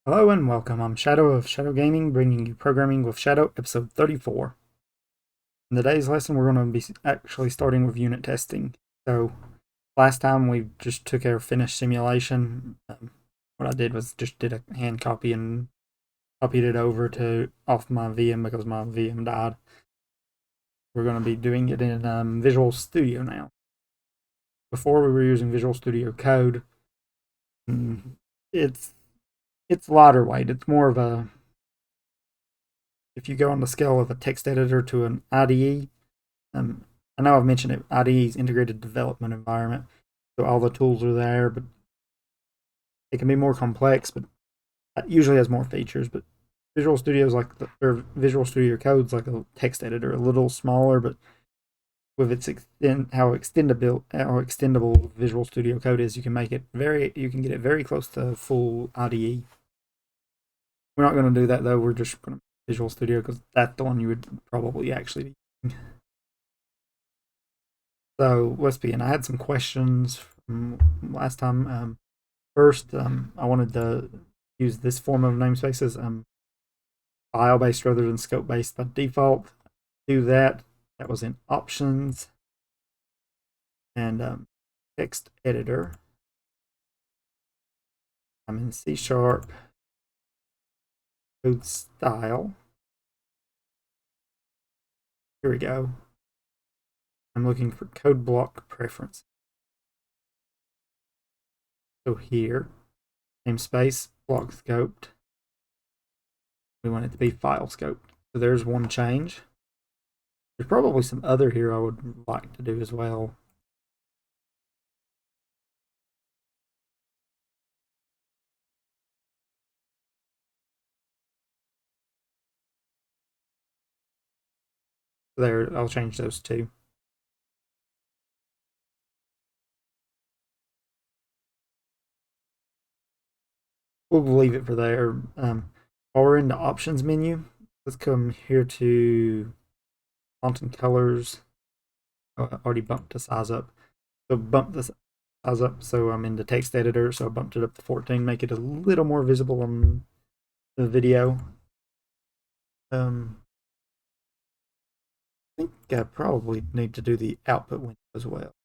Hello and welcome. I'm Shadow of Shadow Gaming, bringing you Programming with Shadow, episode 34. In today's lesson, we're going to be actually starting with unit testing. So, last time we just took our finished simulation. What I did was just did a hand copy and copied it over to off my VM because my VM died. We're going to be doing it in Visual Studio now. Before we were using Visual Studio Code. It's lighter weight. It's more of a, if you go on the scale of a text editor to an IDE, I know I've mentioned it, IDE is integrated development environment, so all the tools are there, but it can be more complex, but it usually has more features. But Visual Studio is like or Visual Studio Code's like a text editor, a little smaller, but with its how extendable Visual Studio Code is, you can get it very close to full IDE. We're not going to do that though. We're just going to Visual Studio because that's the one you would probably actually be using. So let's begin. I had some questions from last time. First, I wanted to use this form of namespaces, file based rather than scope based by default. Do that. That was in options and text editor. I'm in C#, code style. Here we go. I'm looking for code block preference. So here, namespace, block scoped. We want it to be file scoped. So there's one change. There's probably some other here I would like to do as well. There, I'll change those too. We'll leave it for there. While we're in the options menu, let's come here to font and colors. Oh, I already bumped the size up. So bump the size up. So I'm in the text editor. So I bumped it up to 14, make it a little more visible on the video. I think I probably need to do the output window as well.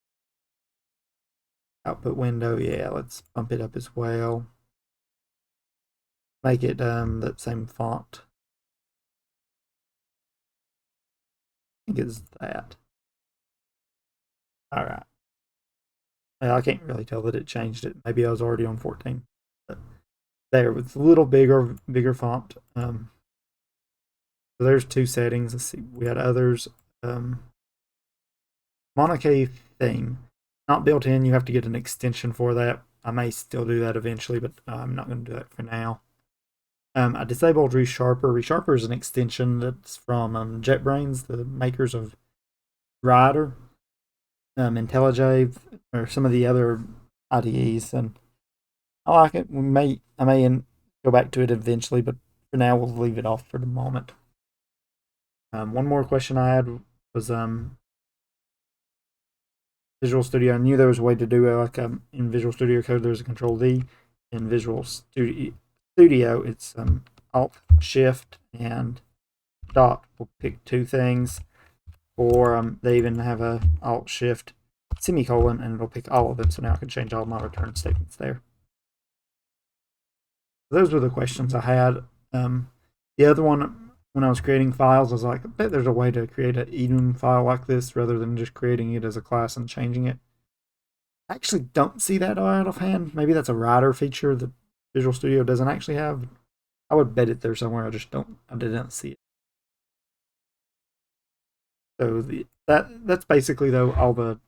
Output window, yeah, let's bump it up as well. Make it that same font. I think it's that. All right. Well, I can't really tell that it changed it. Maybe I was already on 14. But there, it's a little bigger font. So there's two settings. Let's see. We had others. Monarchy theme. Not built in. You have to get an extension for that. I may still do that eventually, but I'm not going to do that for now. I disabled ReSharper. ReSharper is an extension that's from JetBrains, the makers of Rider, IntelliJ, or some of the other IDEs, and I like it. I may go back to it eventually, but for now we'll leave it off for the moment. One more question I had was Visual Studio. I knew there was a way to do it, like in Visual Studio Code. There's a Control D. In Visual Studio, it's Alt Shift and dot will pick two things, or they even have a Alt Shift semicolon and it'll pick all of them. So now I can change all my return statements there. Those were the questions I had. The other one, when I was creating files, I was like, I bet there's a way to create an enum file like this rather than just creating it as a class and changing it. I actually don't see that out of hand. Maybe that's a writer feature that Visual Studio doesn't actually have. I would bet it there somewhere. I didn't see it. So that's basically though all the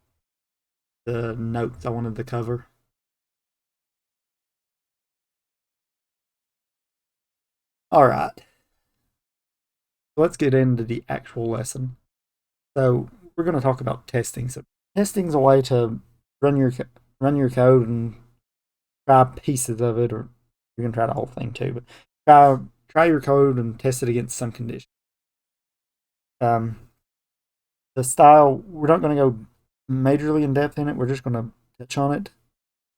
notes I wanted to cover. All right, let's get into the actual lesson. So we're going to talk about testing. So testing is a way to run your code and try pieces of it, or you can try the whole thing too. But try your code and test it against some condition. The style, we're not going to go majorly in depth in it. We're just going to touch on it.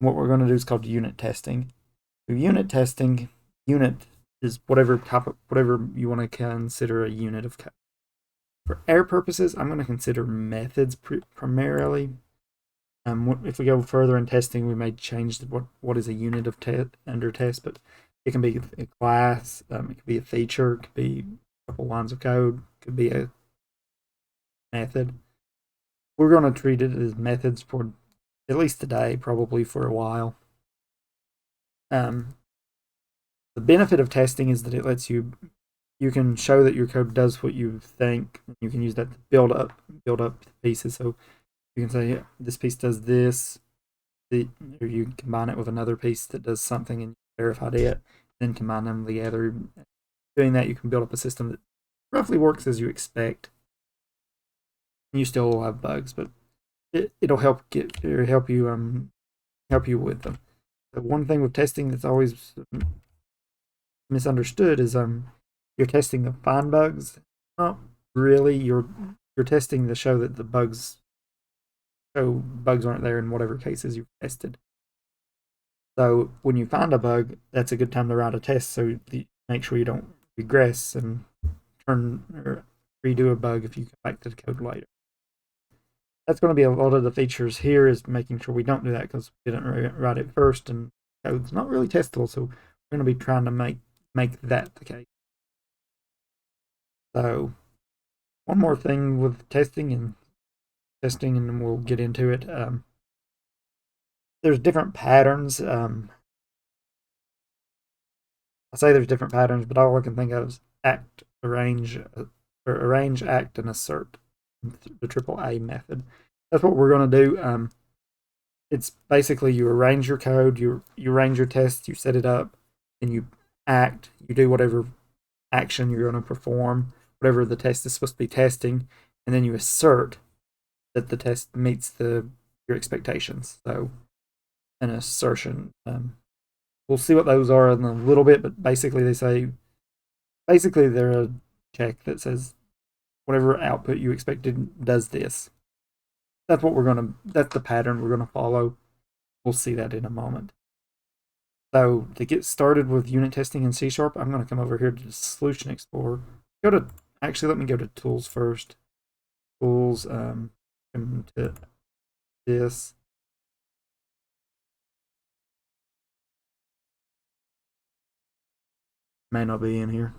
What we're going to do is called unit testing. So unit testing, unit is whatever you want to consider a unit of code. For our purposes, I'm going to consider methods primarily. If we go further in testing, we may change what is a unit of under test, but it can be a class, it could be a feature, it could be a couple lines of code, it could be a method. We're going to treat it as methods for at least today, probably for a while. The benefit of testing is that it lets you can show that your code does what you think. You can use that to build up pieces. So you can say this piece does this, or you can combine it with another piece that does something and you verified it, then combine them together. Doing that, you can build up a system that roughly works as you expect. You still will have bugs, but it'll help you with them. The one thing with testing that's always misunderstood is you're testing to find bugs. Not really. You're testing to show that the bugs aren't there in whatever cases you've tested. So when you find a bug, that's a good time to write a test so make sure you don't regress and turn or redo a bug if you come back to the code later. That's going to be a lot of the features here, is making sure we don't do that because we didn't write it first and code's not really testable. So we're going to be trying to make that the case. So one more thing with testing, and then we'll get into it. There's different patterns. I say there's different patterns, but all I can think of is act, arrange, act, and assert. The AAA method. That's what we're going to do. It's basically you arrange your code, you arrange your tests, you set it up, and you act. You do whatever action you're going to perform, whatever the test is supposed to be testing, and then you assert that the test meets your expectations. So an assertion. We'll see what those are in a little bit, but basically they're a check that says whatever output you expected does this. That's the pattern we're gonna follow. We'll see that in a moment. So to get started with unit testing in C#, I'm gonna come over here to the Solution Explorer. Let me go to Tools first. Tools, come to this. May not be in here.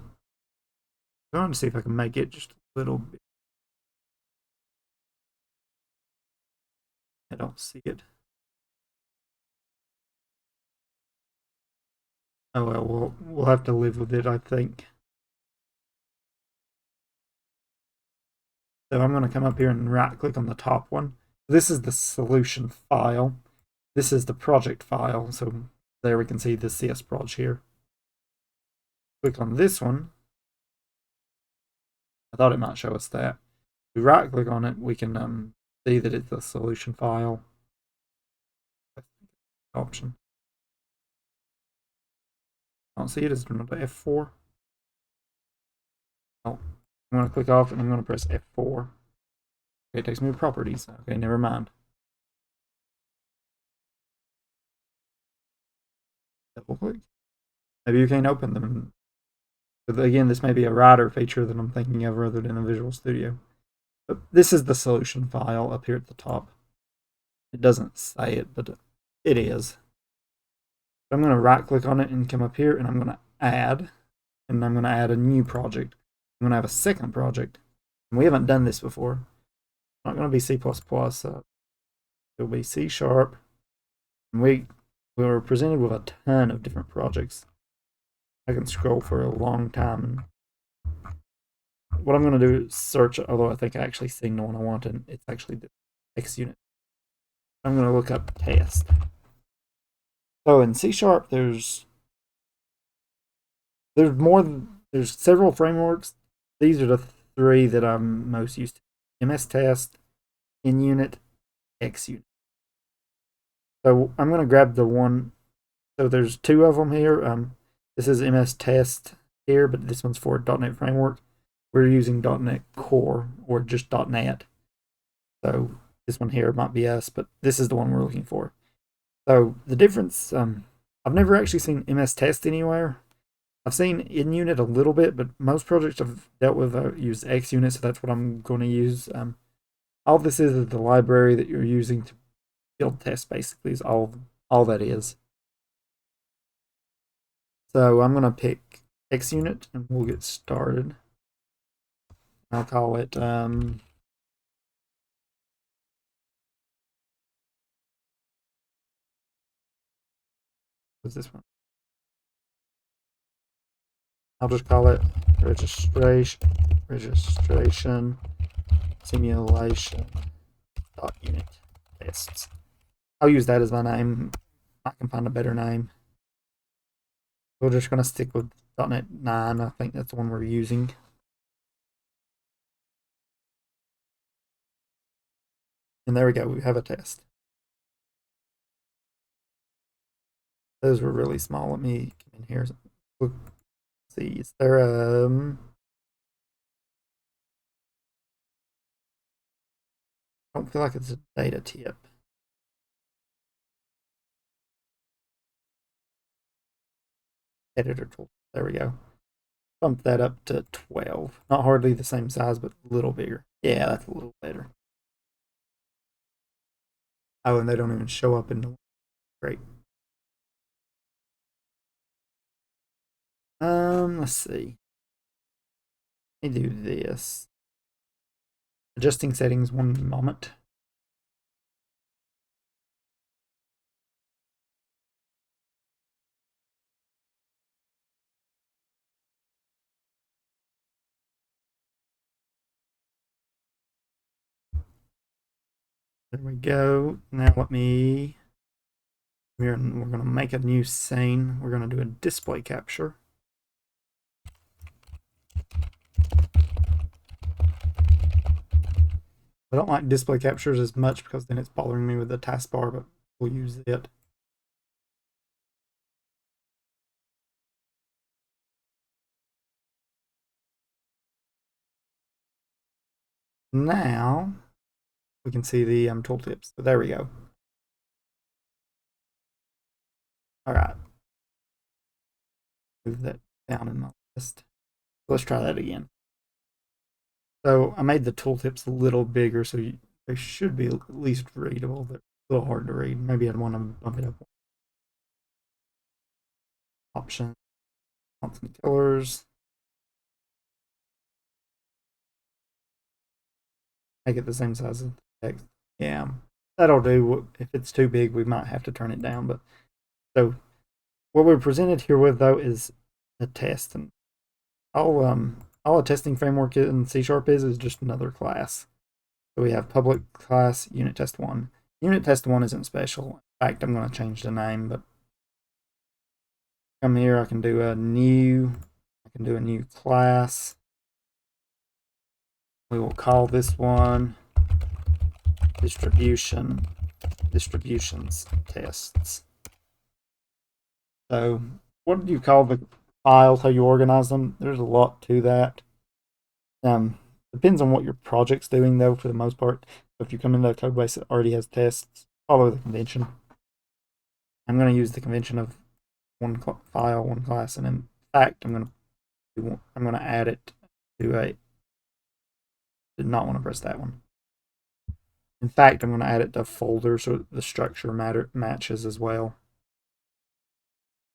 I'm going to see if I can make it just a little bit. I don't see it. Oh well, we'll have to live with it, I think. So I'm going to come up here and right click on the top one. This is the solution file. This is the project file. So there we can see the CS proj here. Click on this one. I thought it might show us that. If we right click on it, we can see that it's a solution file option. I don't see it. Is it not F4? Oh, I'm going to click off and I'm going to press F4. Okay, it takes me to properties. Okay, never mind. Double click. Maybe you can't open them. But again, this may be a writer feature that I'm thinking of rather than a Visual Studio. But this is the solution file up here at the top. It doesn't say it, but it is. I'm going to right click on it and come up here and I'm going to add. And I'm going to add a new project. I'm going to have a second project. And we haven't done this before. It's not going to be C++. It'll be C#. And we were presented with a ton of different projects. I can scroll for a long time. What I'm going to do is search, although I think I actually seen the one I want, and it's actually the Xunit. I'm going to look up test. So in C#, there's several frameworks. These are the three that I'm most used to: MS Test, InUnit, Xunit. So I'm going to grab the one. So there's two of them here. This is MS Test here, but this one's for .NET Framework. We're using .NET Core or just .NET. So this one here might be us, but this is the one we're looking for. So the difference, I've never actually seen MS Test anywhere. I've seen Xunit a little bit, but most projects I've dealt with use Xunit, so that's what I'm going to use. All this is the library that you're using to build tests, basically, is all that is. So I'm going to pick Xunit, and we'll get started. I'll call it what's this one? I'll just call it registration simulation unit tests. I'll use that as my name. I can find a better name. We're just going to stick with .NET 9. I think that's the one we're using. And there we go. We have a test. Those were really small. Let me come in here. Let's see. Is there I don't feel like it's a data tip. Editor tool. There we go. Bump that up to 12. Not hardly the same size, but a little bigger. Yeah, that's a little better. Oh, and they don't even show up in the great. Let's see. Let me do this. Adjusting settings 1 moment. There we go. Now we're going to make a new scene. We're going to do a display capture. I don't like display captures as much because then it's bothering me with the taskbar, but we'll use it. Now we can see the tooltips. So there we go. All right. Move that down in my list. Let's try that again. So I made the tooltips a little bigger, so they should be at least readable. They're a little hard to read. Maybe I'd want to bump it up. Options, fonts and colors. Make it the same size as the text. Yeah, that'll do. If it's too big, we might have to turn it down. But so what we're presented here with though is a test, and all a testing framework in C# is just another class. So we have public class unit test 1. Unit test 1 isn't special. In fact, I'm going to change the name, but come here, I can do a new class. We will call this one distributions tests. So what do you call the files, how you organize them? There's a lot to that. Depends on what your project's doing though, for the most part. So if you come into a code base that already has tests, follow the convention. I'm going to use the convention of one file, one class, and in fact, I'm going to add it to a. Did not want to press that one. In fact, I'm going to add it to a folder so the structure matches as well.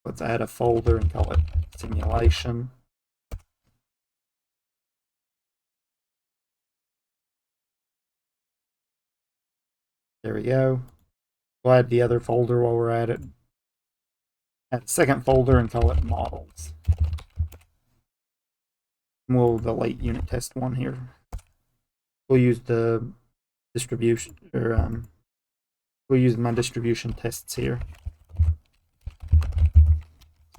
Let's add a folder and call it simulation. There we go. We'll add the other folder while we're at it. Add a second folder and call it models. And we'll delete unit test 1 here. We'll use the distribution, or we'll use my distribution tests here.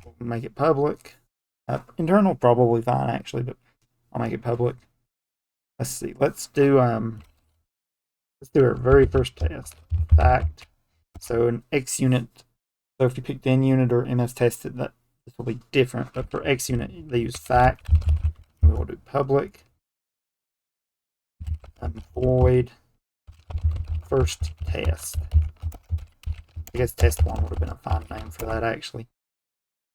We'll make it public. Internal probably fine actually, but I'll make it public. Let's see. Let's do our very first test. Fact. So an Xunit. So if you pick the NUnit or MS test, this will be different. But for Xunit, they use fact. We will do public. Void first test. I guess test 1 would have been a fine name for that actually.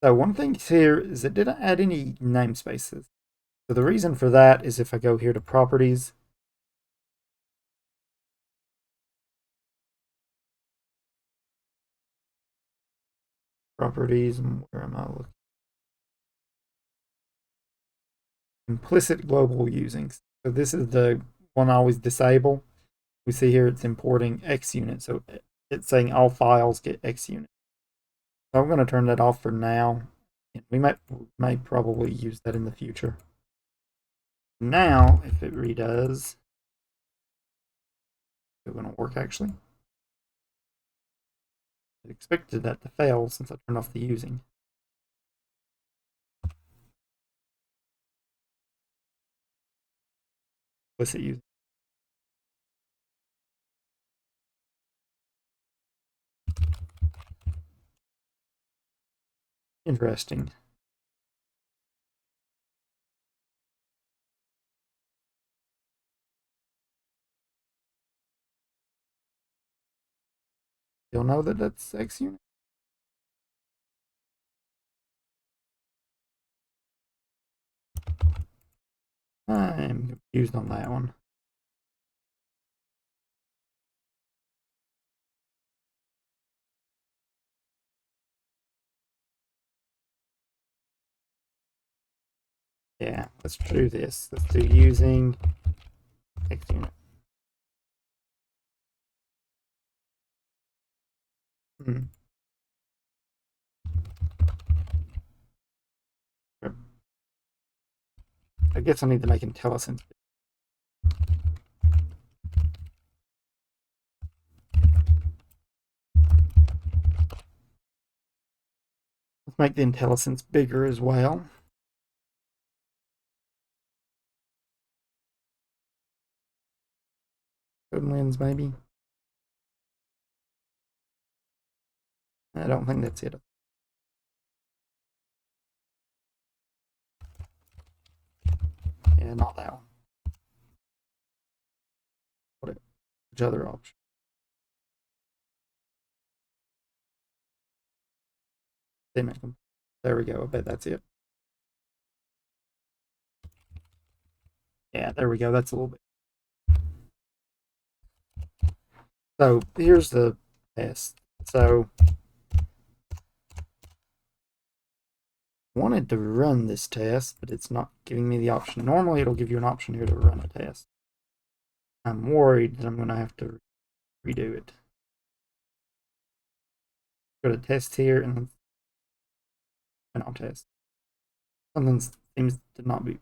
So one thing here is it didn't add any namespaces. So the reason for that is if I go here to properties, and where am I looking? Implicit global using. So this is the one I always disable. We see here it's importing Xunit. So it's saying all files get Xunit. So I'm going to turn that off for now. We might probably use that in the future. Now, if it redoes, it's going to work actually. I expected that to fail since I turned off the using. Implicit using. Interesting. You'll know that that's Xunit. I'm confused on that one. Yeah, let's do this. Let's do using Xunit. Hmm. I guess I need to make IntelliSense. Let's make the IntelliSense bigger as well. Code lens, maybe. I don't think that's it. Yeah, not that one. Which other option? There we go. I bet that's it. Yeah, there we go. That's a little bit. So here's the test. So I wanted to run this test, but it's not giving me the option. Normally it'll give you an option here to run a test. I'm worried that I'm going to have to redo it. Go to test here and I'll test. Something seems to not be.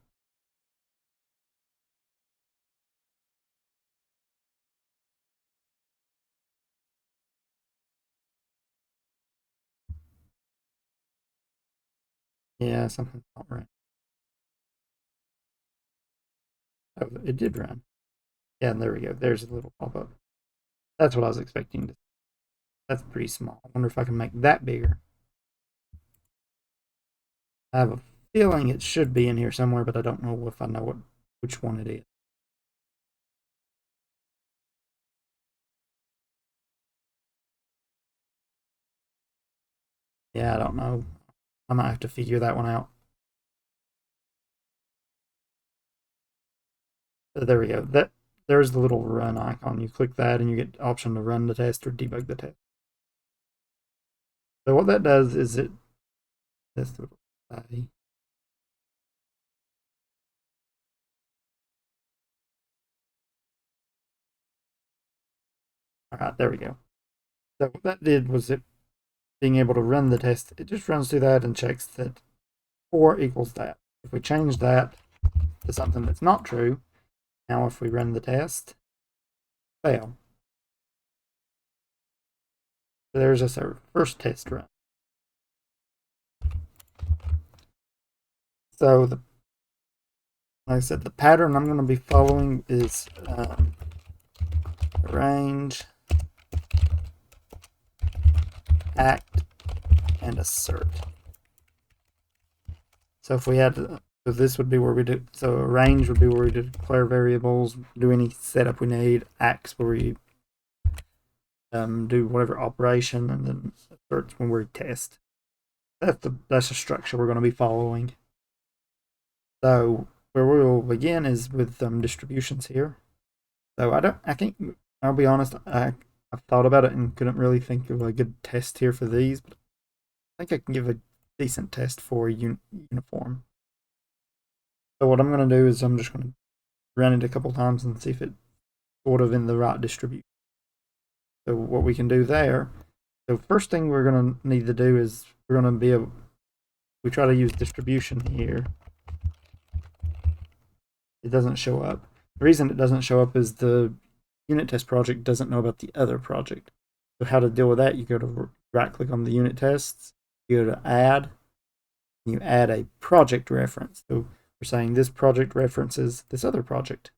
Yeah, something's not right. Oh, it did run. Yeah, and there we go. There's a little pop up. That's what I was expecting. That's pretty small. I wonder if I can make that bigger. I have a feeling it should be in here somewhere, but I don't know if I know which one it is. Yeah, I don't know. I might have to figure that one out. There we go. There's the little run icon. You click that and you get the option to run the test or debug the test. So what that does is this little all right, there we go. So what that did was it being able to run the test. It just runs through that and checks that 4 equals that. If we change that to something that's not true, now if we run the test, fail. So there's just our first test run. So like I said, the pattern I'm going to be following is arrange, act, and assert. So if we had to, so this would be where we do, so arrange would be where we declare variables, do any setup we need, acts where we do whatever operation, and then asserts when we test. that's the structure we're going to be following. So where we will begin is with distributions here. So I think, I'll be honest, I've thought about it and couldn't really think of a good test here for these, but I think I can give a decent test for uniform. So what I'm going to do is I'm just going to run it a couple times and see if it's sort of in the right distribution. So what we can do there, so first thing we're going to need to do is we're going to be able, we try to use distribution here. It doesn't show up. The reason it doesn't show up is the unit test project doesn't know about the other project. So how to deal with that, you go to right click on the unit tests, you go to add, and you add a project reference. So we're saying this project references this other project.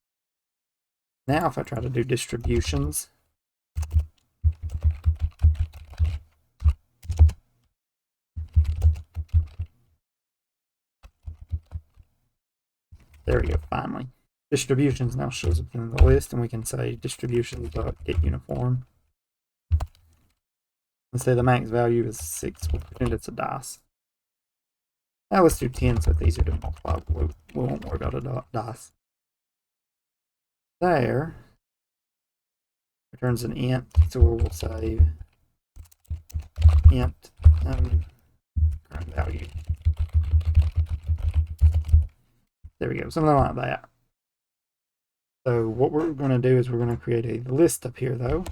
Now if I try to do distributions, there we go, finally. Distributions now shows up in the list, and we can say distributions.getUniform. Let's say the max value is 6. We'll pretend it's a dice. Now let's do 10 so it's easier to multiply. We won't worry about a dice. There returns an int, so we'll say int current value. There we go, something like that. So what we're going to do is we're going to create a list up here though.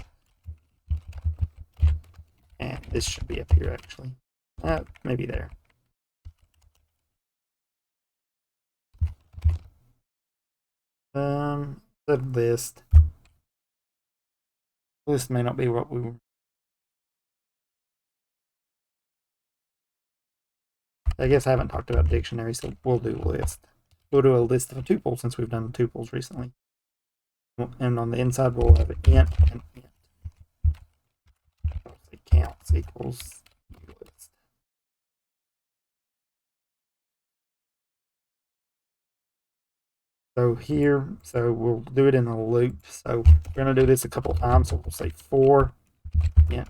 And this should be up here actually. Maybe there. The list. List may not be what we were. I guess I haven't talked about dictionary, so we'll do list. We'll do a list of a tuple since we've done tuples recently. And on the inside we'll have an int and int. So counts equals list. So here, so we'll do it in a loop. So we're going to do this a couple times. So we'll say for int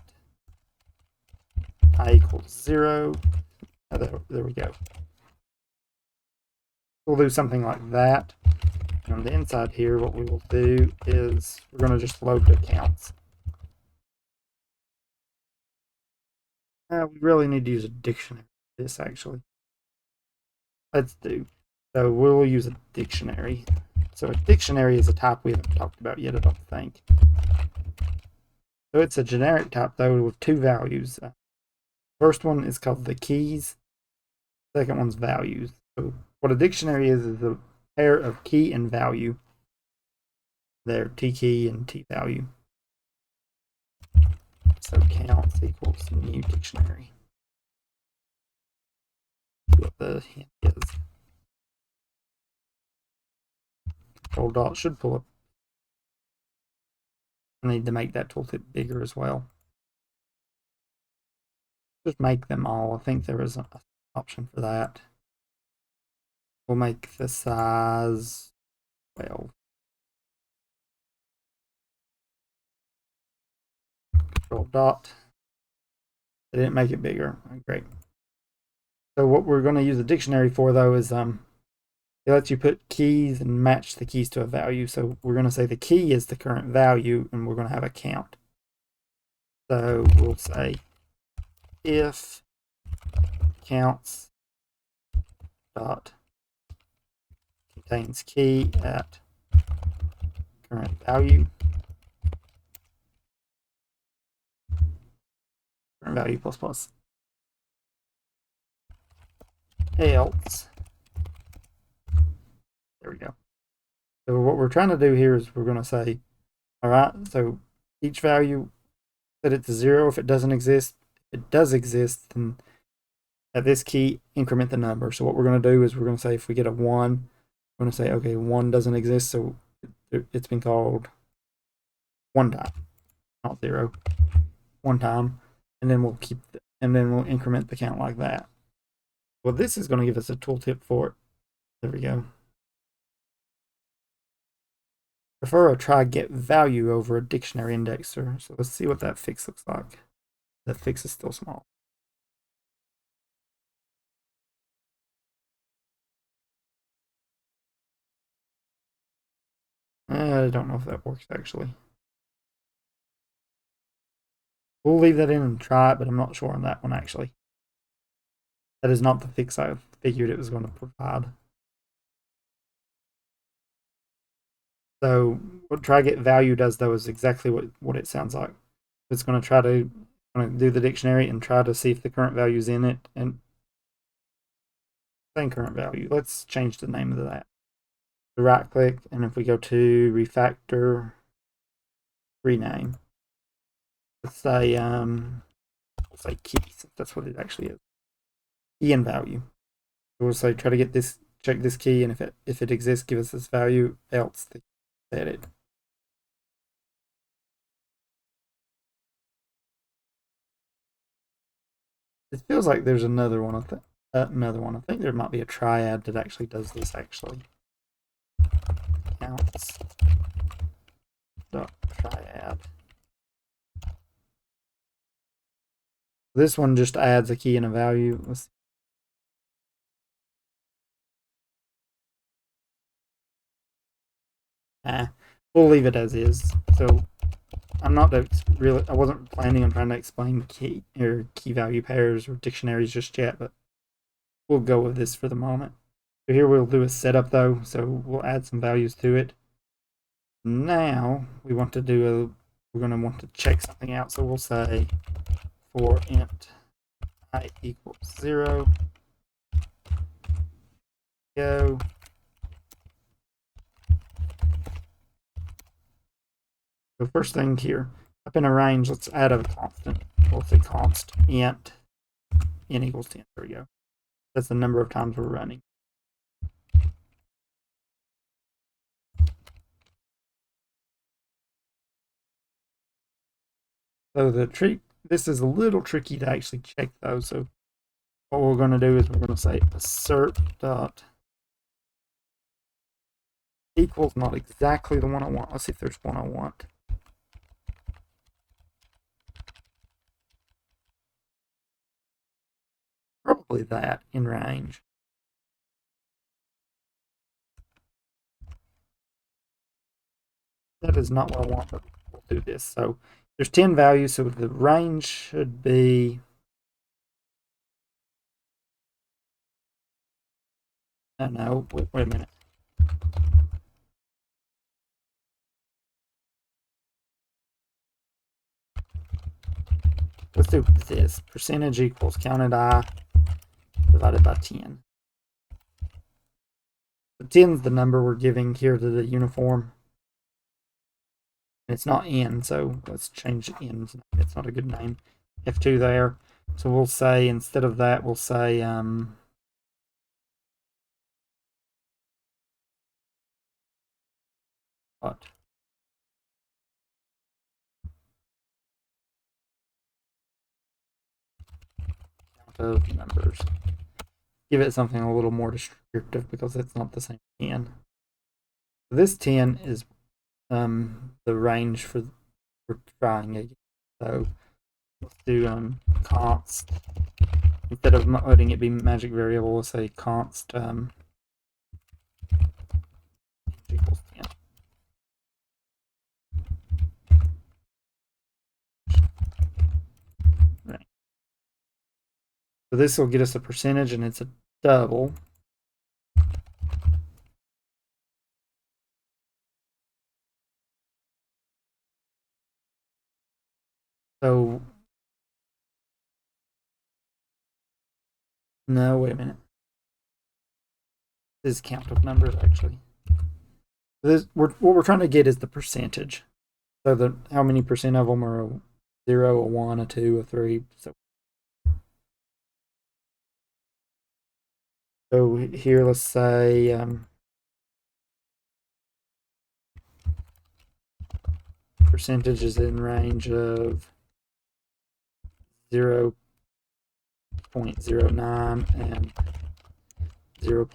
I equals 0. There we go. We'll do something like that. And on the inside here, what we will do is we're going to just load the counts. We really need to use a dictionary for this actually. Let's do. So we'll use a dictionary. So a dictionary is a type we haven't talked about yet, I don't think. So it's a generic type though with 2 values. First one is called the keys. Second one's values. So what a dictionary is a pair of key and value. There, t key and t value. So counts equals new dictionary. See what the hint is. Control dot should pull up. I need to make that tooltip bigger as well. Just make them all. I think there is an option for that. We'll make the size 12. Control dot. I didn't make it bigger. Great. So what we're going to use a dictionary for though is it lets you put keys and match the keys to a value. So we're going to say the key is the current value and we're going to have a count. So we'll say if counts dot contains key at current value, current value plus plus, else. There we go. So what we're trying to do here is we're going to say, all right, so each value, set it to 0 if it doesn't exist. If it does exist, then at this key, increment the number. So what we're going to do is we're going to say if we get a 1, we're going to say, okay, 1 doesn't exist, so it's been called 1 time, not 0, 1 time, and then we'll we'll increment the count like that. Well, this is going to give us a tooltip for it. There we go. Prefer a try get value over a dictionary indexer. So let's see what that fix looks like. The fix is still small. I don't know if that works actually. We'll leave that in and try it, but I'm not sure on that one actually. That is not the fix I figured it was going to provide. So what try get value does though is exactly what it sounds like. It's going to try to do the dictionary and try to see if the current value is in it and same current value. Let's change the name of that. Right click, and if we go to refactor, rename, let's say key, since that's what it actually is. Key and value. We'll say try to get this, check this key, and if it exists, give us this value. Else, set it. It feels like there's another one. Another one. I think there might be a triad that actually does this. Actually, counts dot triad. This one just adds a key and a value. Let's we'll leave it as is. So I'm not really. I wasn't planning on trying to explain key or key value pairs or dictionaries just yet, but we'll go with this for the moment. So here we'll do a setup though. So we'll add some values to it. Now we want to do a. We're going to want to check something out. So we'll say for int I equals 0. Go. So first thing here, up in a range, let's add a constant. We'll say const int n equals 10. There we go. That's the number of times we're running. So this is a little tricky to actually check though. So what we're going to do is we're going to say assert dot equals not exactly the one I want. Let's see if there's one I want. Probably that in range. That is not what I want, but we'll do this. So there's 10 values, so the range should be no, wait a minute. Let's do this. Percentage equals counted I divided by 10. So 10 is the number we're giving here to the uniform. And it's not n, so let's change n's name. It's not a good name. F2 there. So we'll say, instead of that, we'll say what? Count of numbers. Give it something a little more descriptive because it's not the same 10. This 10 is the range for we're trying again. So let's do const. Instead of letting it be magic variable, we'll say const equals 10. Right. So this will get us a percentage, and it's a double. So no, wait a minute. This is count of numbers actually. What we're trying to get is the percentage. So how many percent of them are a 0, a 1, a 2, a 3. So here, let's say percentage is in range of 0.09 and 0.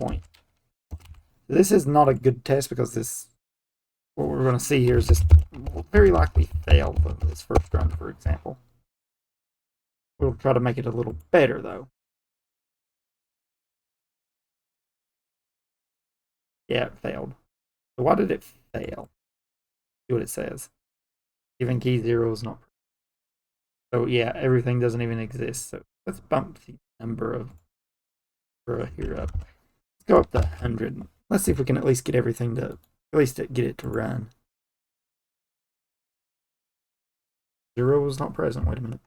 This is not a good test because what we're going to see here is just very likely fail this first run, for example. We'll try to make it a little better though. Yeah, it failed. So why did it fail? See what it says. Given key 0 is not. So yeah, everything doesn't even exist. So let's bump the number of here up. Let's go up to 100. Let's see if we can at least get everything to, at least get it to run. 0 was not present. Wait a minute.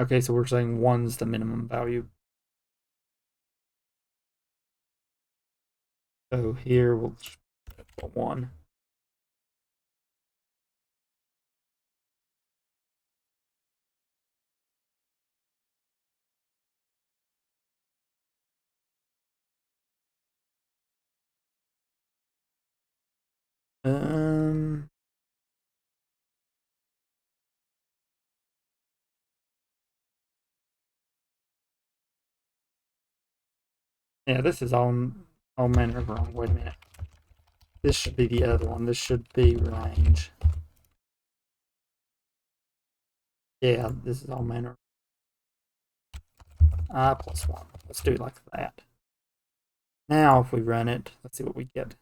Okay, so we're saying 1's the minimum value. So here we'll put 1. Um, yeah, this is all manner of wrong. Wait a minute. This should be the other one. This should be range. Yeah, this is all manner. I plus 1. Let's do it like that. Now, if we run it, let's see what we get.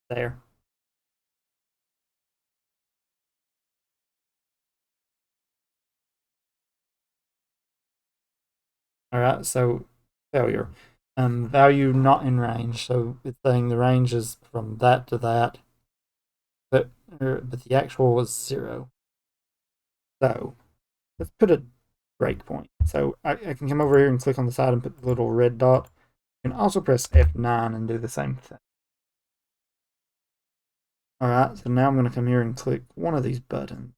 There. All right, so failure. Value not in range. So it's saying the range is from that to that, but the actual was 0. So let's put a breakpoint. So I can come over here and click on the side and put the little red dot. You can also press F9 and do the same thing. All right, so now I'm going to come here and click one of these buttons.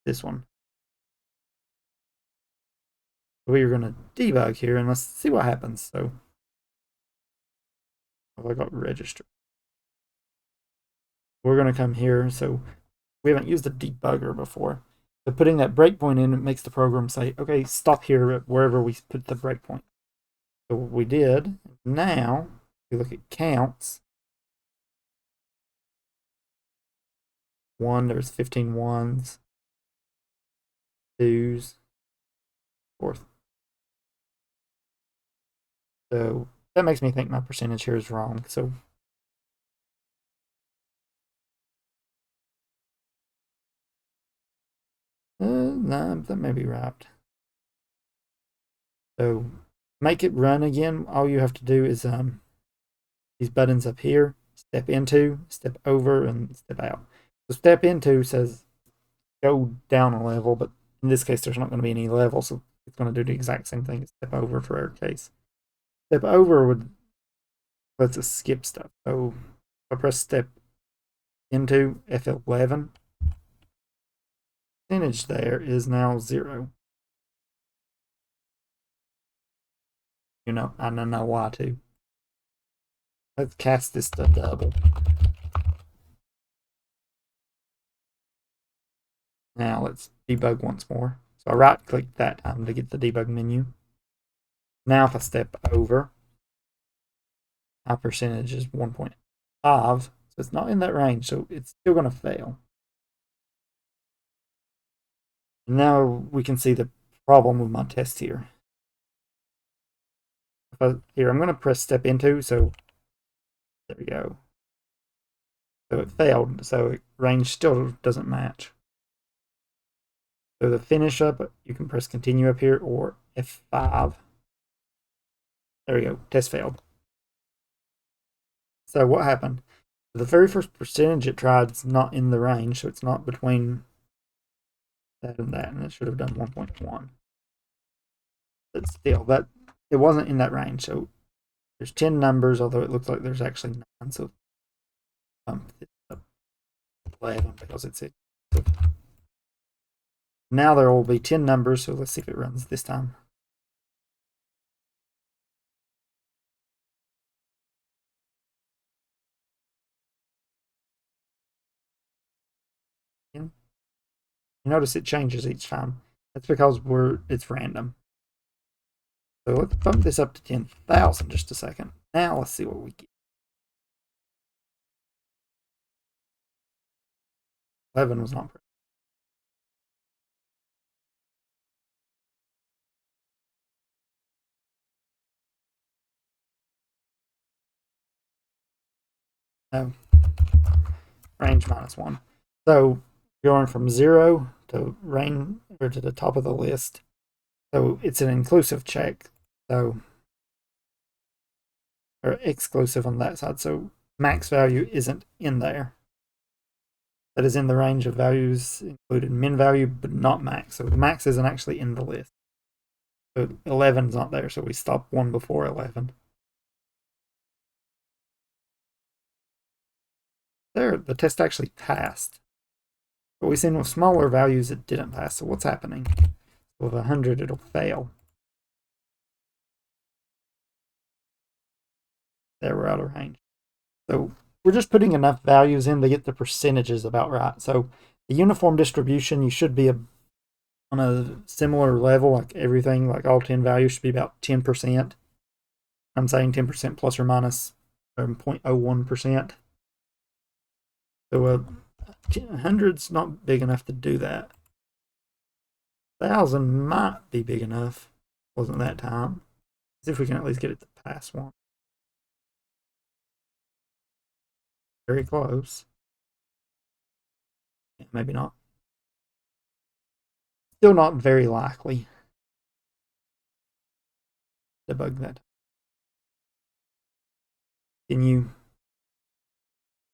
This one. We are going to debug here and let's see what happens. So if I got registered, we're going to come here. So we haven't used a debugger before. So putting that breakpoint in, it makes the program say, okay, stop here wherever we put the breakpoint. So what we did, now we look at counts. 1, there's 15 ones, 2s, 4th. So that makes me think my percentage here is wrong. So nah, that may be right. So make it run again. All you have to do is these buttons up here, step into, step over, and step out. So step into says go down a level, but in this case there's not going to be any level, so it's going to do the exact same thing as step over for our case. Step over would lets us skip stuff. So if I press step into F11, percentage there is now 0. You know, I don't know why to. Let's cast this to double. Now let's debug once more. So I right click that time to get the debug menu. Now if I step over, my percentage is 1.5. So it's not in that range, so it's still going to fail. And now we can see the problem with my test here. Here, I'm going to press step into, so there we go. So it failed, so range still doesn't match. So to finish up, you can press continue up here or F5. There we go, test failed. So what happened? The very first percentage it tried is not in the range, so it's not between that, and it should have done 1.1. But still, that it wasn't in that range. So there's 10 numbers, although it looks like there's actually 9. So bump it up 11 because it's it. So now there will be 10 numbers, so let's see if it runs this time. You notice it changes each time. That's because it's random. So let's bump this up to 10,000 just a second. Now let's see what we get. 11 was not No, range -1. So going from 0 to range or to the top of the list. So it's an inclusive check. So or exclusive on that side. So max value isn't in there. That is in the range of values included min value, but not max. So max isn't actually in the list. So 11's not there, so we stop one before 11. There, the test actually passed. But we've seen with smaller values it didn't pass. So what's happening? With 100, it'll fail. There, we're out of range. So we're just putting enough values in to get the percentages about right. So the uniform distribution, you should be on a similar level, like everything, like all 10 values should be about 10%. I'm saying 10% plus or minus 0.01%. So 100's not big enough to do that. 1,000 might be big enough. Wasn't that time. See if we can at least get it to pass one. Very close. Yeah, maybe not. Still not very likely. Debug that. Can you?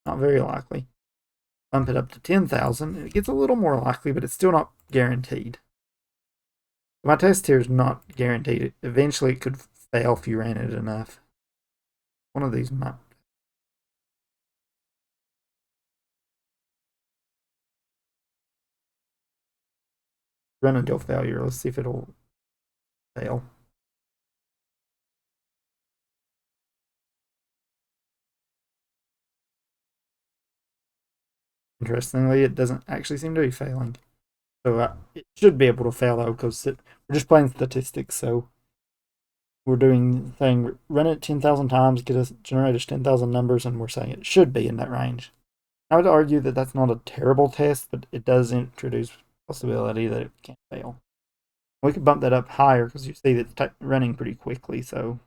Not very likely. Bump it up to 10,000. It gets a little more likely, but it's still not guaranteed. My test here is not guaranteed. Eventually it could fail if you ran it enough. One of these might. Run until failure. Let's see if it'll fail. Interestingly, it doesn't actually seem to be failing. So it should be able to fail though, because we're just playing statistics. So we're doing the thing, run it 10,000 times, generate us 10,000 numbers, and we're saying it should be in that range. I would argue that that's not a terrible test, but it does introduce possibility that it can fail. We could bump that up higher because you see that it's running pretty quickly, so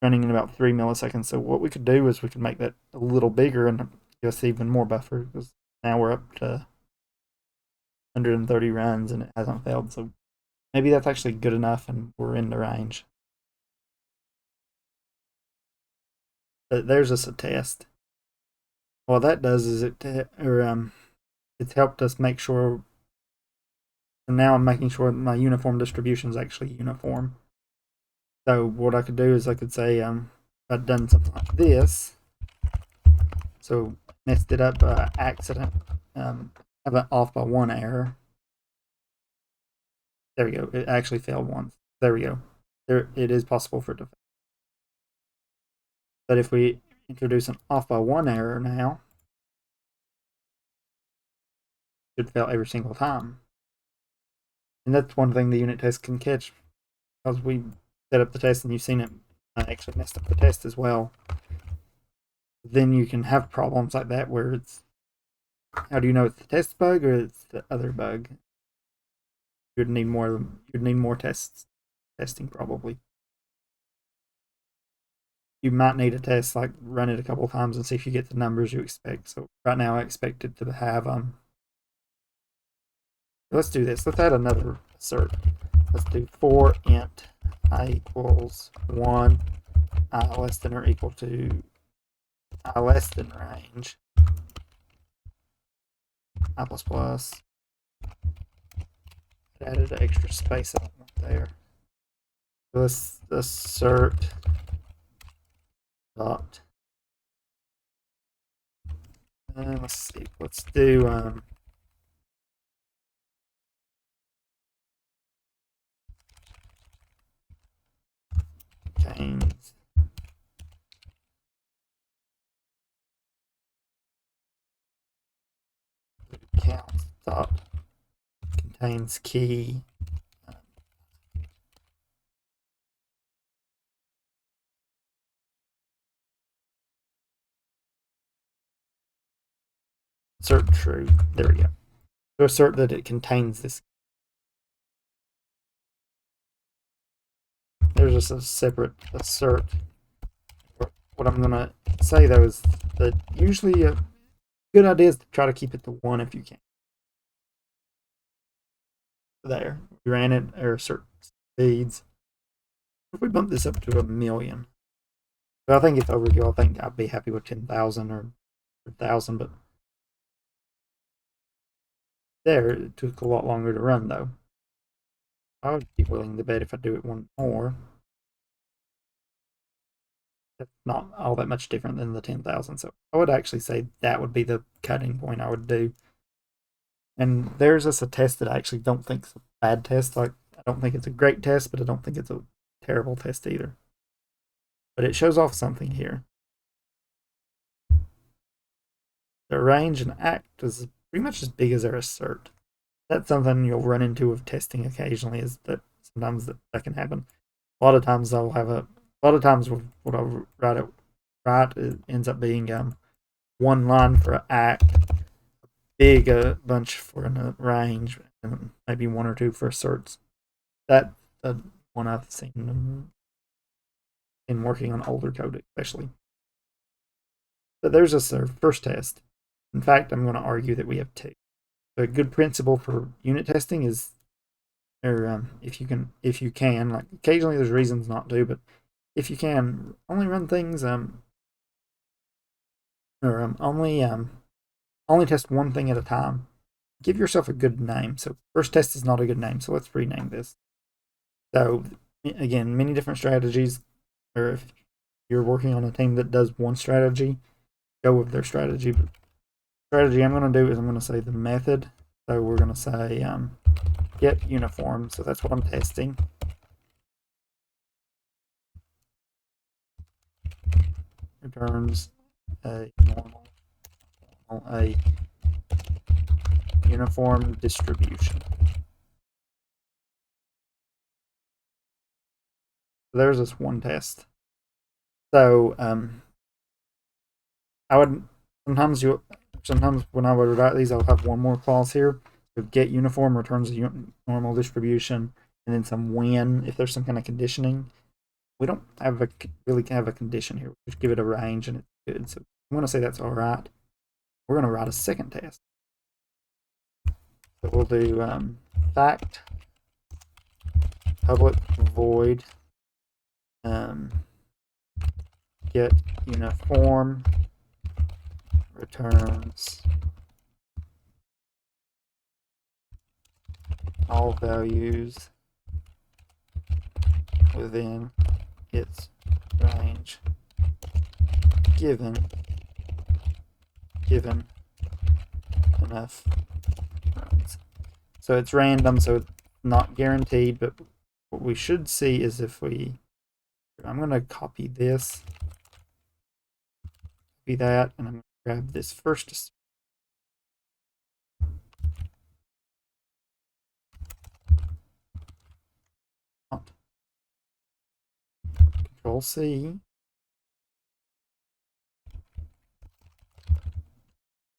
running in about 3 milliseconds. So what we could do is we could make that a little bigger and give us even more buffer, because now we're up to 130 runs and it hasn't failed. So maybe that's actually good enough and we're in the range. But there's just a test. What that does is it's helped us make sure. And now I'm making sure that my uniform distribution is actually uniform. So what I could do is I could say I'd done something like this. So messed it up by accident. Have it off by one error. There we go. It actually failed once. There we go. There, it is possible for it to fail. But if we introduce an off by one error now, it should fail every single time. And that's one thing the unit test can catch, because we set up the test and you've seen it actually messed up the test as well. Then you can have problems like that where it's, how do you know it's the test bug or it's the other bug? You'd need more testing probably. You might need a test, like run it a couple times and see if you get the numbers you expect. So right now I expect it to have let's do this. Let's add another assert. Let's do for int I equals 1, I less than or equal to I less than range, I plus plus. Added an extra space I don't want there. So let's assert dot. Let's see. Let's do contains counts dot contains key assert true. There we go. To assert that it contains this. There's just a separate assert what I'm gonna say though is that usually a good idea is to try to keep it to 1 if you can. There, we ran it or certain speeds. If we bump this up to 1,000,000, but I think it's overkill. I think I'd be happy with 10,000 or 1,000, but there it took a lot longer to run though. I would be willing to bet if I do it one more, that's not all that much different than the 10,000. So I would actually say that would be the cutting point I would do. And there's just a test that I actually don't think is a bad test. Like, I don't think it's a great test, but I don't think it's a terrible test either. But it shows off something here. Their range and act is pretty much as big as their assert. That's something you'll run into with testing occasionally, is that sometimes that can happen. A lot of times I'll have a lot of times what I'll write it ends up being one line for an act, big bunch for a range, and maybe one or two for asserts. That's the one I've seen in working on older code, especially. But there's just our first test. In fact, I'm going to argue that we have two. A good principle for unit testing is, or if you can, like occasionally there's reasons not to, but if you can, only run things only test one thing at a time. Give yourself a good name. So first test is not a good name, so let's rename this. So again, many different strategies, or if you're working on a team that does one strategy, go with their strategy. But strategy I'm going to do is I'm going to say the method. So we're going to say get uniform. So that's what I'm testing. Returns a a uniform distribution. So there's this one test. So I would sometimes when I would write these, I'll have one more clause here. So get uniform returns a normal distribution, and then some when if there's some kind of conditioning. We don't really have a condition here. We just give it a range and it's good. So I'm going to say that's all right. We're going to write a second test. So we'll do fact public void get uniform returns all values within its range given enough runs. So it's random, so it's not guaranteed, but what we should see is if I'm going to copy this, copy that, and I'm going to grab this first. Control C.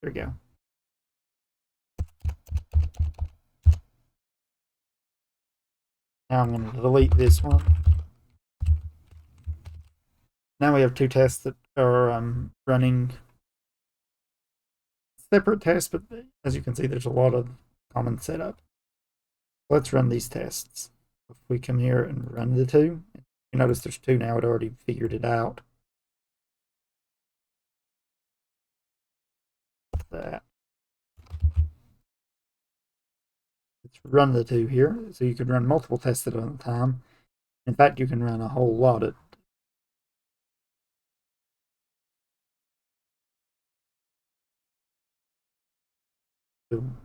There we go. Now I'm going to delete this one. Now we have two tests that are running separate tests, but as you can see, there's a lot of common setup. Let's run these tests. If we come here and run the two, you notice there's two now. It already figured it out. That. Let's run the two here. So you could run multiple tests at a time. In fact, you can run a whole lot at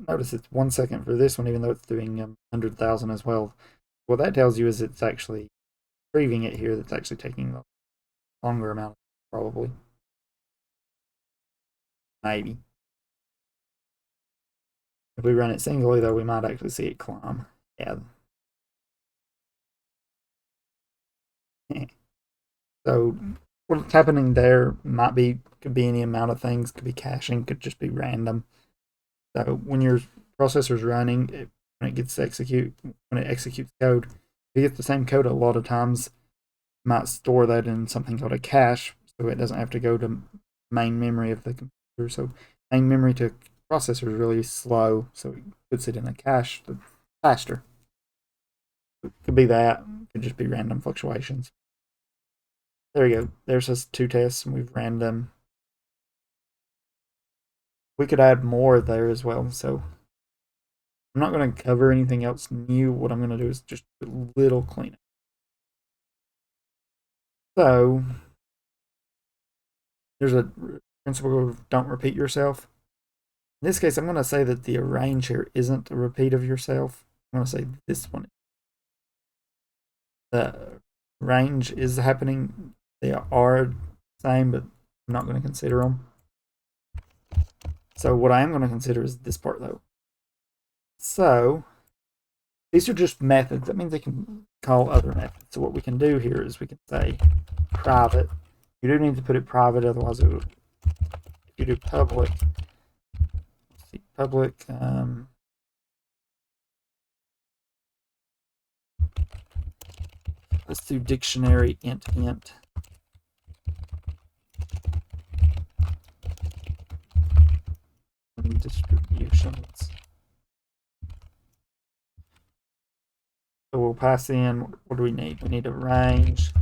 notice it's 1 second for this one, even though it's doing 100,000 as well. What that tells you is it's actually retrieving it here. That's actually taking a longer amount, probably. Maybe. If we run it singly, though, we might actually see it climb. Yeah. So what's happening there could be any amount of things. Could be caching. Could just be random. So when your processor's running, when it executes code, if you get the same code a lot of times, it might store that in something called a cache. so it doesn't have to go to main memory of the computer. So main memory to processor is really slow, so it puts it in the cache faster. It could be that. It could just be random fluctuations. There we go. There's us 2 tests, and we've ran them. We could add more there as well. So I'm not going to cover anything else new. What I'm going to do is just a little cleanup. So there's a principle of don't repeat yourself. In this case, I'm going to say that the arrange here isn't a repeat of yourself. I'm going to say this one. The range is happening. They are the same, but I'm not going to consider them. So what I am going to consider is this part, though. So these are just methods. That means they can call other methods. So what we can do here is we can say private. You do need to put it private, otherwise it would, if you do public, let's see, public, let's do dictionary int and distributions. So we'll pass in, what do we need? We need a range.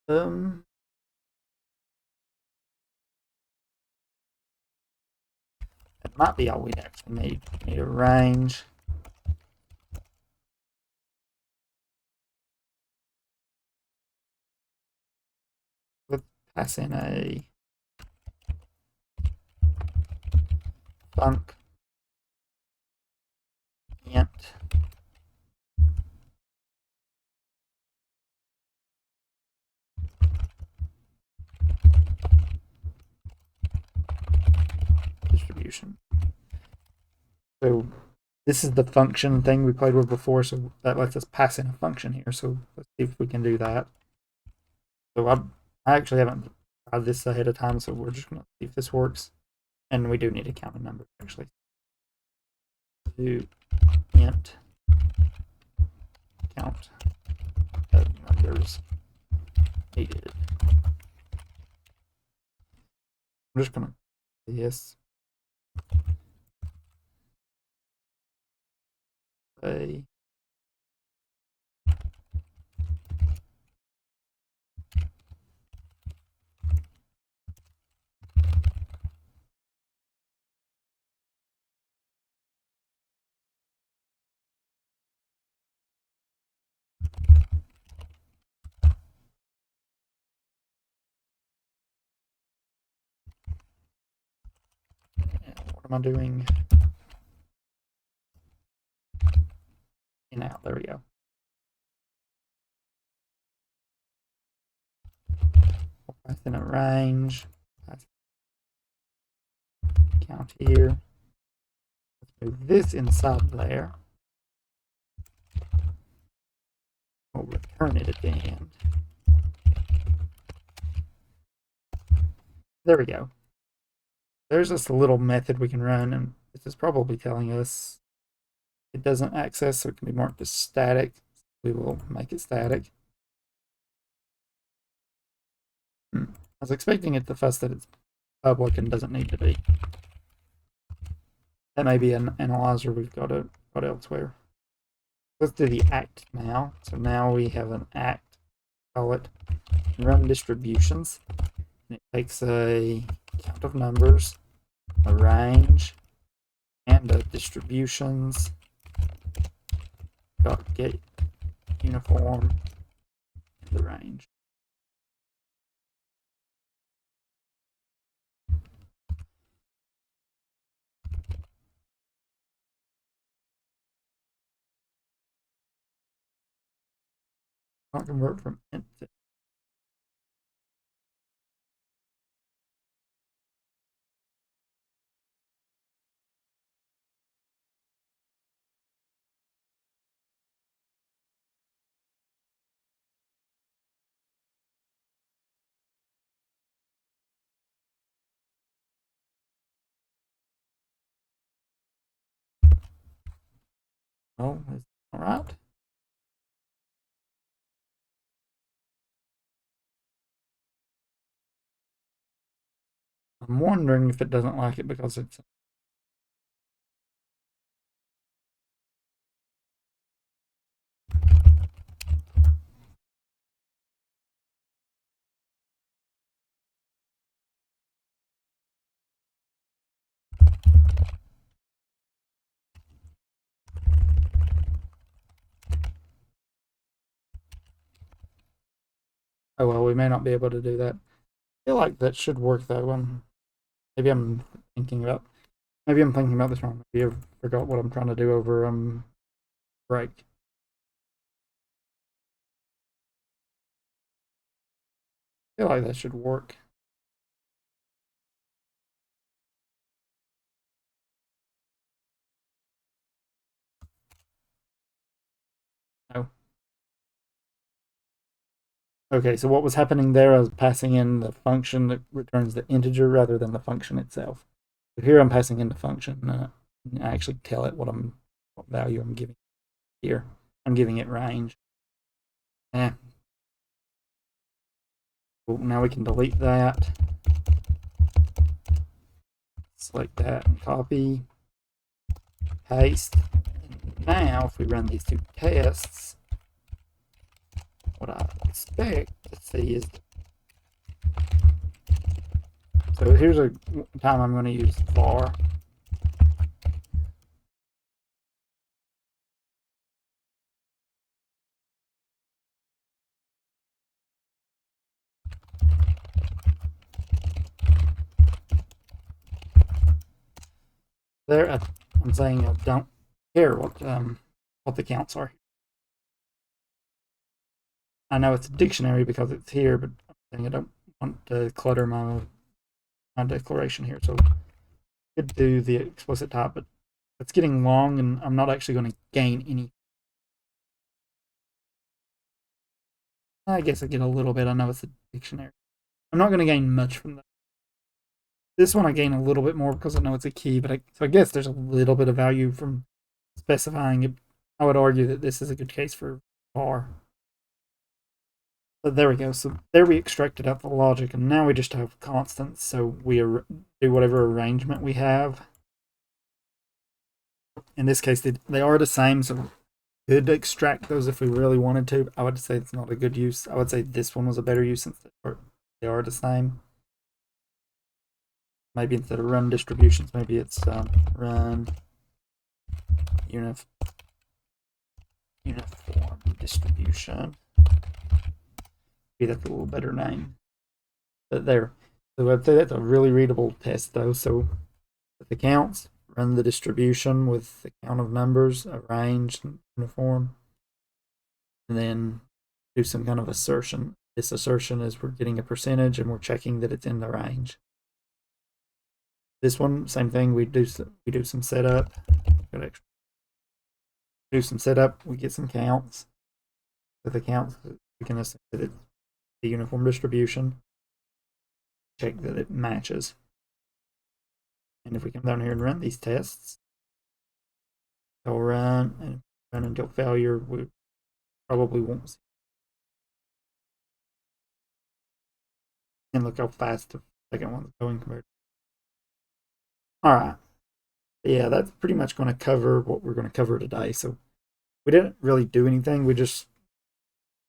That might be all we actually need. We need a range. Let's pass in a func int distribution. So this is the function thing we played with before, so that lets us pass in a function here. So let's see if we can do that. So I actually haven't tried this ahead of time, so we're just going to see if this works. And we do need to count a number, actually. To int count of numbers needed. I'm just going to yes. Say what am I doing? In out. There we go. Pass in a range. Count here. Let's move this inside there. We'll return it at the end. There we go. There's just a little method we can run, and this is probably telling us it doesn't access, so it can be marked as static. We will make it static. I was expecting it to fuss that it's public and doesn't need to be. That may be an analyzer we've got elsewhere. Let's do the act now. So now we have an act, call it run distributions. And it takes a count of numbers, a range, and a distributions. Dot get uniform in the range. Not convert from int to oh, all right. I'm wondering if it doesn't like it because it's... Oh well, we may not be able to do that. I feel like that should work though. Maybe I'm thinking about this wrong. Maybe I forgot what I'm trying to do over break. I feel like that should work. No. Okay, so what was happening there, I was passing in the function that returns the integer rather than the function itself. So here I'm passing in the function, and I actually tell it what value I'm giving here. I'm giving it range. Eh. Well, now we can delete that. Select that and copy, paste. And now, if we run these two tests, what I expect to see is... So here's a time I'm going to use var. There, I'm saying I don't care what the counts are. I know it's a dictionary because it's here, but I'm saying I don't want to clutter my declaration here. So I could do the explicit type, but it's getting long, and I'm not actually going to gain any. I guess I get a little bit. I know it's a dictionary. I'm not going to gain much from that. This one I gain a little bit more because I know it's a key, but so I guess there's a little bit of value from specifying it. I would argue that this is a good case for var. But there we go. So there we extracted out the logic, and now we just have constants. So we do whatever arrangement we have. In this case, they are the same, so we could extract those if we really wanted to. I would say it's not a good use. I would say this one was a better use since they are the same. Maybe instead of run distributions, maybe it's run uniform distribution. Maybe that's a little better name. But there. So I'd say that's a really readable test though. So with the counts, run the distribution with the count of numbers, arranged, uniform, and then do some kind of assertion. This assertion is we're getting a percentage and we're checking that it's in the range. This one, same thing. We do some setup. Do some setup. We get some counts. With the counts, we can assume that it's the uniform distribution. Check that it matches. And if we come down here and run these tests, they'll run and run until failure. We probably won't see. And look how fast the second one's going compared. All right. Yeah, that's pretty much going to cover what we're going to cover today. So we didn't really do anything. We just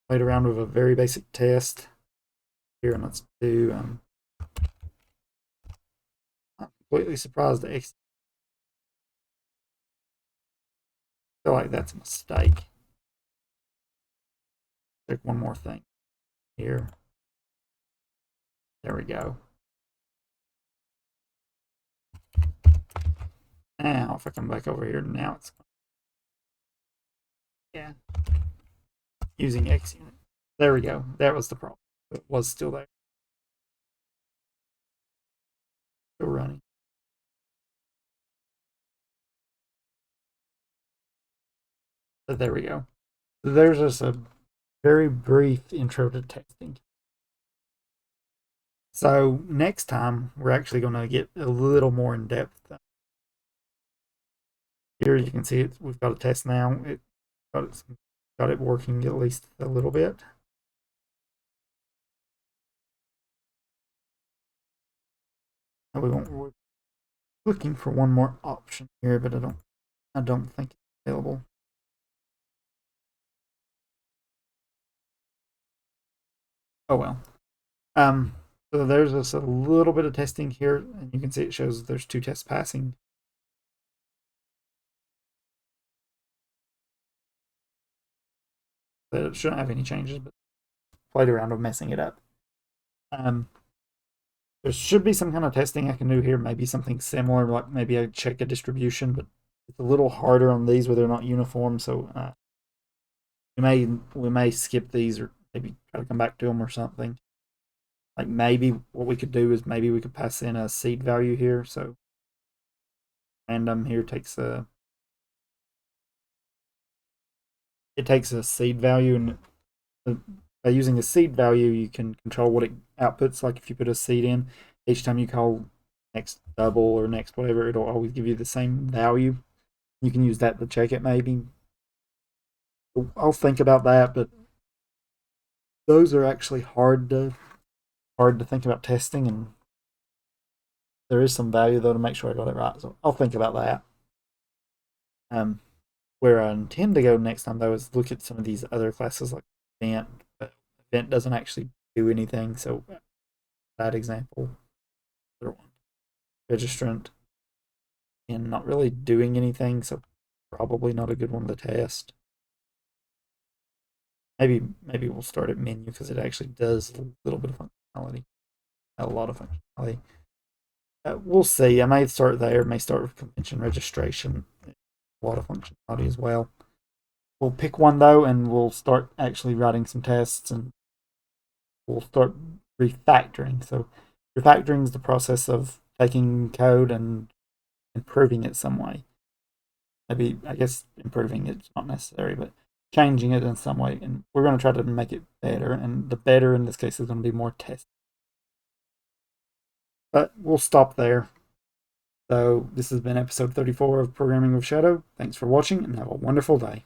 played around with a very basic test. Here, and let's do... I'm completely surprised that I feel like that's a mistake. Check one more thing here. There we go. Now, if I come back over here, now it's... Yeah. Using Xunit. There we go. That was the problem. It was still there. Still running. But there we go. There's just a very brief intro to testing. So next time, we're actually going to get a little more in depth. Here you can see it. We've got a test now. Got it working at least a little bit. we're looking for one more option here, but I don't think it's available. Oh well. So there's just a little bit of testing here, and you can see it shows there's 2 tests passing. But it shouldn't have any changes, but played around with messing it up. Um, there should be some kind of testing I can do here, maybe something similar, like maybe I check a distribution, but it's a little harder on these where they're not uniform, so we may skip these or maybe try to come back to them or something. Like maybe what we could do is maybe we could pass in a seed value here, so random here takes a seed value, and by using a seed value you can control what it outputs. Like if you put a seed in, each time you call next double or next whatever, it'll always give you the same value. You can use that to check it maybe. I'll think about that, but those are actually hard to think about testing, and there is some value though to make sure I got it right. So I'll think about that. Where I intend to go next time though is look at some of these other classes like event. But event doesn't actually do anything. So that example, other one, registrant, and not really doing anything. So probably not a good one to test. Maybe we'll start at menu because it actually does a little bit of functionality, a lot of functionality. We'll see. I may start there. May start with convention registration. A lot of functionality as well. We'll pick one though, and we'll start actually writing some tests, and we'll start refactoring. So, refactoring is the process of taking code and improving it some way. Maybe I guess improving it's not necessary, but changing it in some way. And we're going to try to make it better. And the better in this case is going to be more tests. But we'll stop there. So this has been episode 34 of Programming with Shadow. Thanks for watching and have a wonderful day.